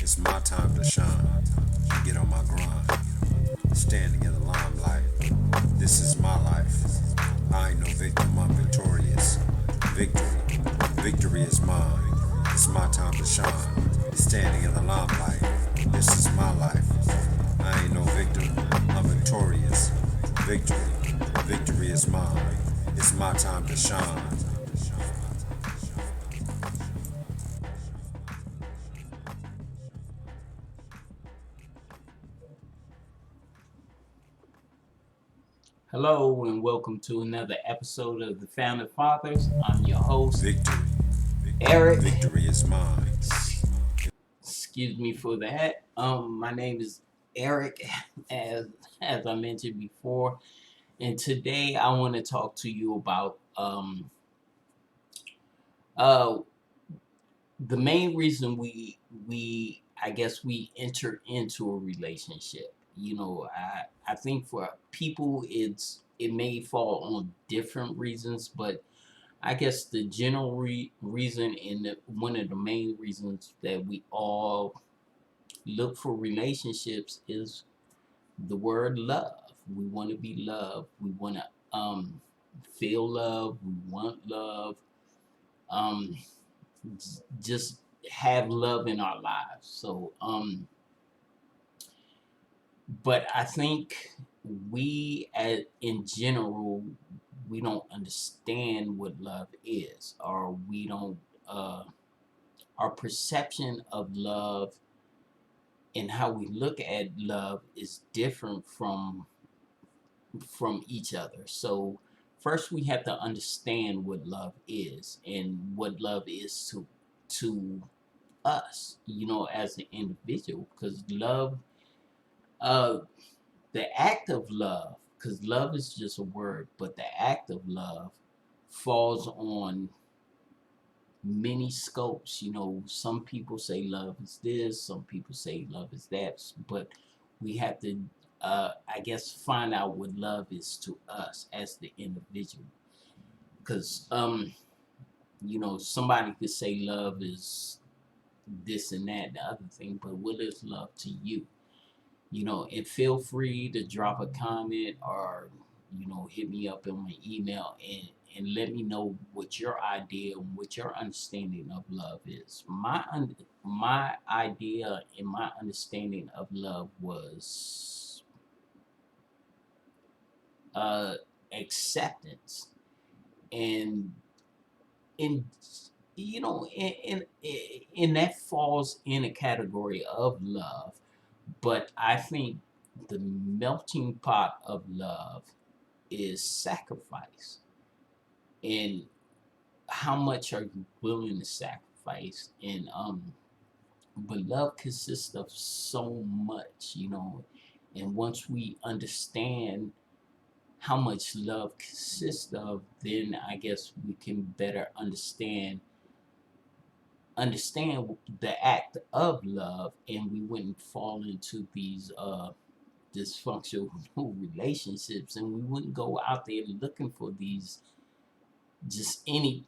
It's my time to shine. Get on my grind. Standing in the limelight. This is my life. I ain't no victim, I'm victorious. Victory. Victory is mine. It's my time to shine. Standing in the limelight. This is my life. I ain't no victim, I'm victorious. Victory. Victory is mine. It's my time to shine. Hello and welcome to another episode of the Founding Fathers. I'm your host, Victory. Eric. Victory is mine. Excuse me for that. My name is Eric, as as I mentioned before, and today I want to talk to you about uh the main reason we I guess we enter into a relationship. I think for people it may fall on different reasons, but I guess the general reason and one of the main reasons that we all look for relationships is the word love. We want to be loved. We want to feel love. We want love. Um, just have love in our lives. But I think in general, we don't understand what love is, or we don't. Our perception of love and how we look at love is different from each other. So first we have to understand what love is and what love is to us, as an individual, because love, uh the act of love, because love is just a word, but the act of love falls on many scopes. Some people say love is this, some people say love is that, but we have to, I guess, find out what love is to us as the individual. Because, somebody could say love is this and that, the other thing, but what is love to you? And feel free to drop a comment or, hit me up in my email and let me know what your idea and what your understanding of love is. My idea and my understanding of love was uh, acceptance, and in in that falls in a category of love. But I think the melting pot of love is sacrifice. And how much are you willing to sacrifice? And but love consists of so much. And once we understand how much love consists of, then I guess we can better understand the act of love, and we wouldn't fall into these dysfunctional relationships, and we wouldn't go out there looking for these just any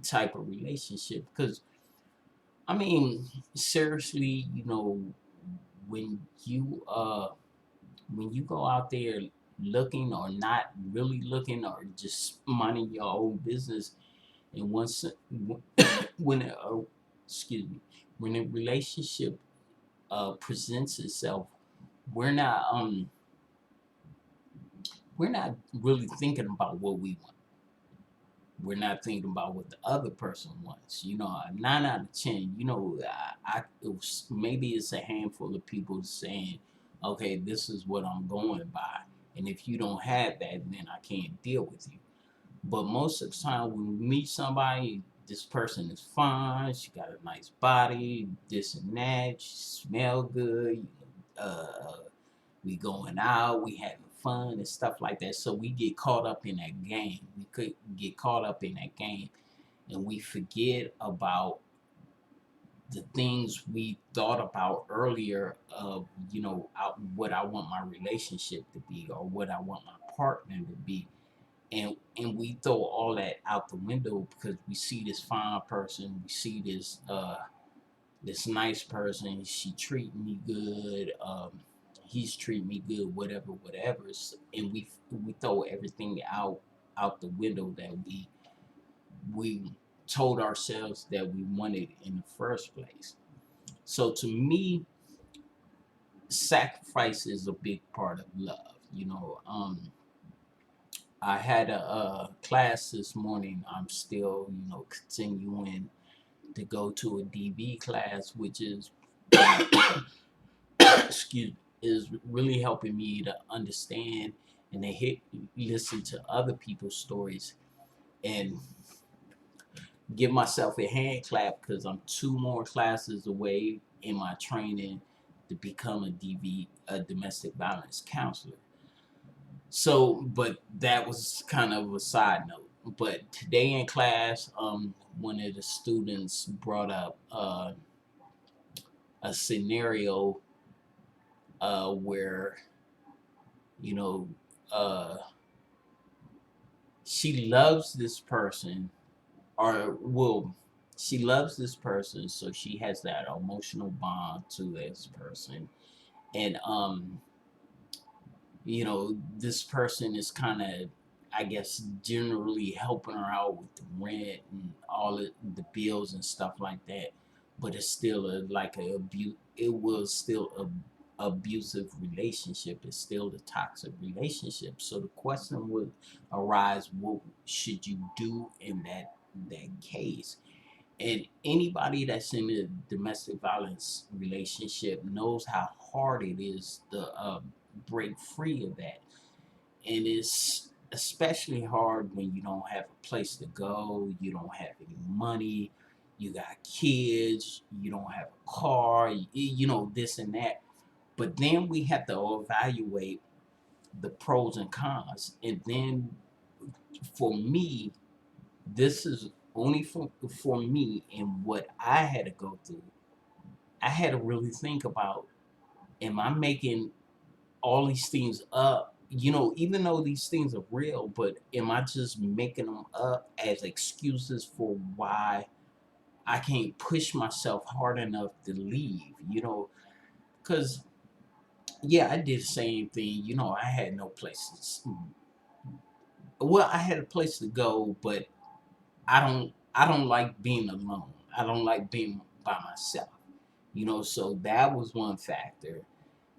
type of relationship. Because I mean, seriously, when you uh when you go out there looking or not really looking or just minding your own business, and once when excuse me, when a relationship presents itself, we're not um we're not really thinking about what we want. We're not thinking about what the other person wants. 9 out of 10. Maybe it's a handful of people saying, "Okay, this is what I'm going by, and if you don't have that, then I can't deal with you." But most of the time, when we meet somebody, this person is fine. She got a nice body, this and that. She smell good. Uh, we going out, we having fun and stuff like that. So we get caught up in that game. We could get caught up in that game, and we forget about the things we thought about earlier of, what I want my relationship to be or what I want my partner to be. And we throw all that out the window because we see this fine person, we see this this nice person, she treating me good, he's treating me good, whatever, whatever. And we throw everything out the window that we told ourselves that we wanted in the first place. So to me, sacrifice is a big part of love. I had a class this morning. I'm still, continuing to go to a DV class, which is excuse is really helping me to understand and to listen to other people's stories and give myself a hand clap because I'm two more classes away in my training to become a domestic violence counselor. So, but that was kind of a side note. But today in class, one of the students brought up a scenario where you know uh, she loves this person, or well, she loves this person, so she has that emotional bond to this person, and this person is kind of, I guess, generally helping her out with the rent and all the bills and stuff like that. But it's still like a abuse. It was still a abusive relationship. It's still a toxic relationship. So the question would arise: what should you do in that case? And anybody that's in a domestic violence relationship knows how hard it is to break free of that. And it's especially hard when you don't have a place to go, you don't have any money, you got kids, you don't have a car, this and that. But then we have to evaluate the pros and cons. And then for me, this is only for me and what I had to go through. I had to really think about, am I making all these things up? Even though these things are real, but am I just making them up as excuses for why I can't push myself hard enough to leave? Because yeah, I did the same thing. I had no place to. Well, I had a place to go, but I don't like being alone. I don't like being by myself. So that was one factor.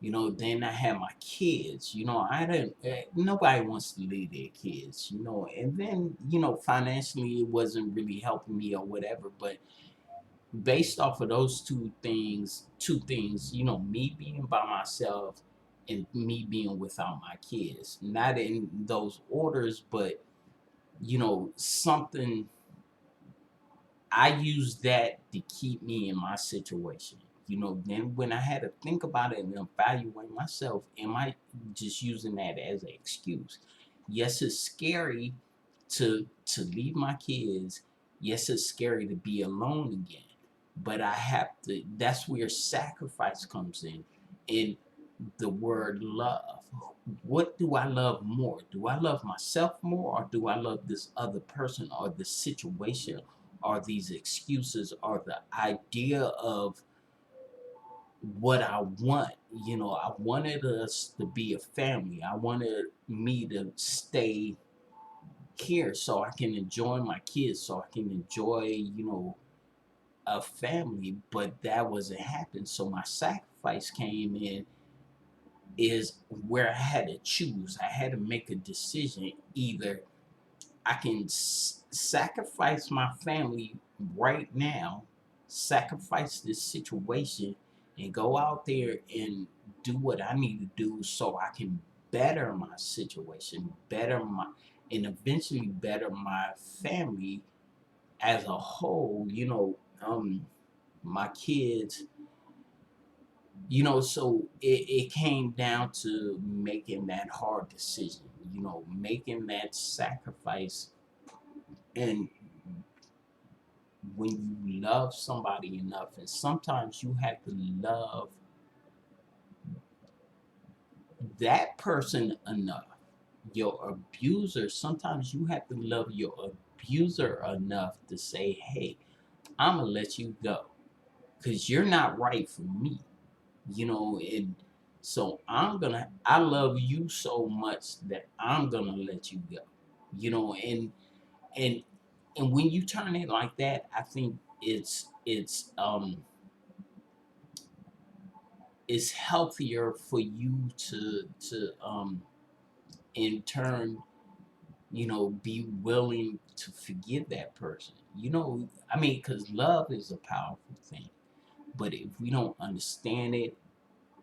Then I had my kids. I didn't. Nobody wants to leave their kids. And then financially it wasn't really helping me or whatever. But based off of those two things, me being by myself and me being without my kids, not in those orders, but something I use that to keep me in my situation. Then when I had to think about it and evaluate myself, am I just using that as an excuse? Yes, it's scary to leave my kids. Yes, it's scary to be alone again. But I have to, that's where sacrifice comes in. And the word love. What do I love more? Do I love myself more, or do I love this other person, or the situation, or these excuses, or the idea of what I want? I wanted us to be a family. I wanted me to stay here so I can enjoy my kids, so I can enjoy, a family, but that wasn't happening. So my sacrifice came in is where I had to choose. I had to make a decision. Either I can sacrifice my family right now, sacrifice this situation, and go out there and do what I need to do so I can better my situation, and eventually better my family as a whole. My kids, so it came down to making that hard decision, making that sacrifice. And when you love somebody enough, and sometimes you have to love that person enough, your abuser, sometimes you have to love your abuser enough to say, hey, I'm gonna let you go, because you're not right for me, and so I love you so much that I'm gonna let you go, and and when you turn it like that, I think it's healthier for you to in turn, be willing to forgive that person. I mean, because love is a powerful thing, but if we don't understand it,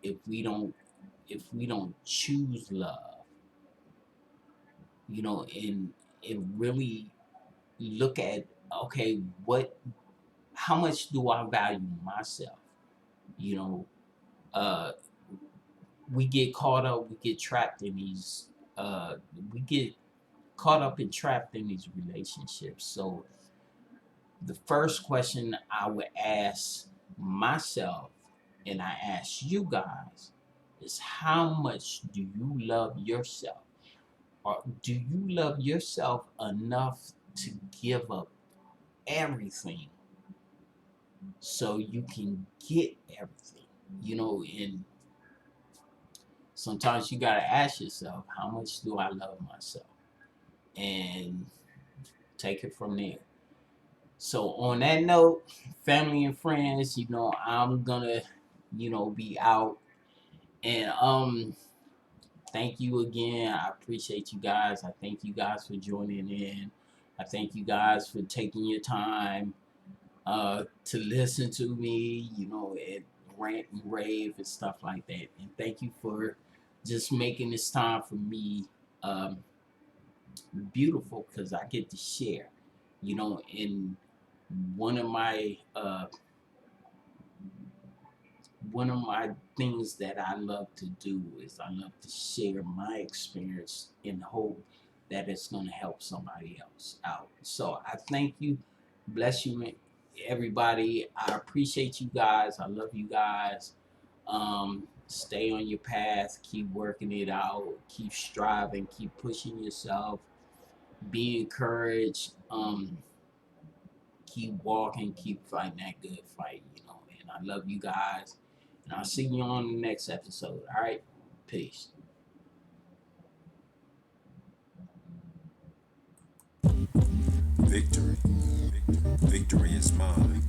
if we don't choose love, and really look at, okay, how much do I value myself? You know, uh, we get caught up, we get trapped in these, uh, we get caught up and trapped in these relationships. So the first question I would ask myself, and I ask you guys, is how much do you love yourself? Or do you love yourself enough to give up everything so you can get everything? And sometimes you got to ask yourself, how much do I love myself? And take it from there. So on that note, family and friends, I'm gonna, be out. And thank you again. I appreciate you guys. I thank you guys for joining in. I thank you guys for taking your time to listen to me, and rant and rave and stuff like that. And thank you for just making this time for me beautiful, because I get to share, in one of my things that I love to do is I love to share my experience in hope that it's going to help somebody else out. So I thank you. Bless you, everybody. I appreciate you guys. I love you guys. Stay on your path. Keep working it out. Keep striving. Keep pushing yourself. Be encouraged. Keep walking. Keep fighting that good fight, And I love you guys. And I'll see you on the next episode. All right? Peace. Victory. Victory is mine.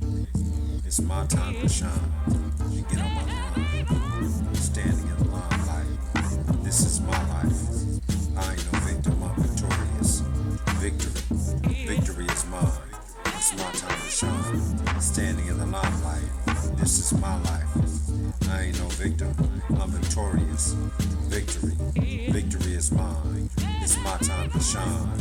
It's my time to shine. Get on my grind. Standing in the limelight. This is my life. I ain't no victim, I'm victorious. Victory. Victory is mine. It's my time to shine. Standing in the limelight. This is my life. I ain't no victim. I'm victorious. Victory. Victory is mine. It's my time to shine.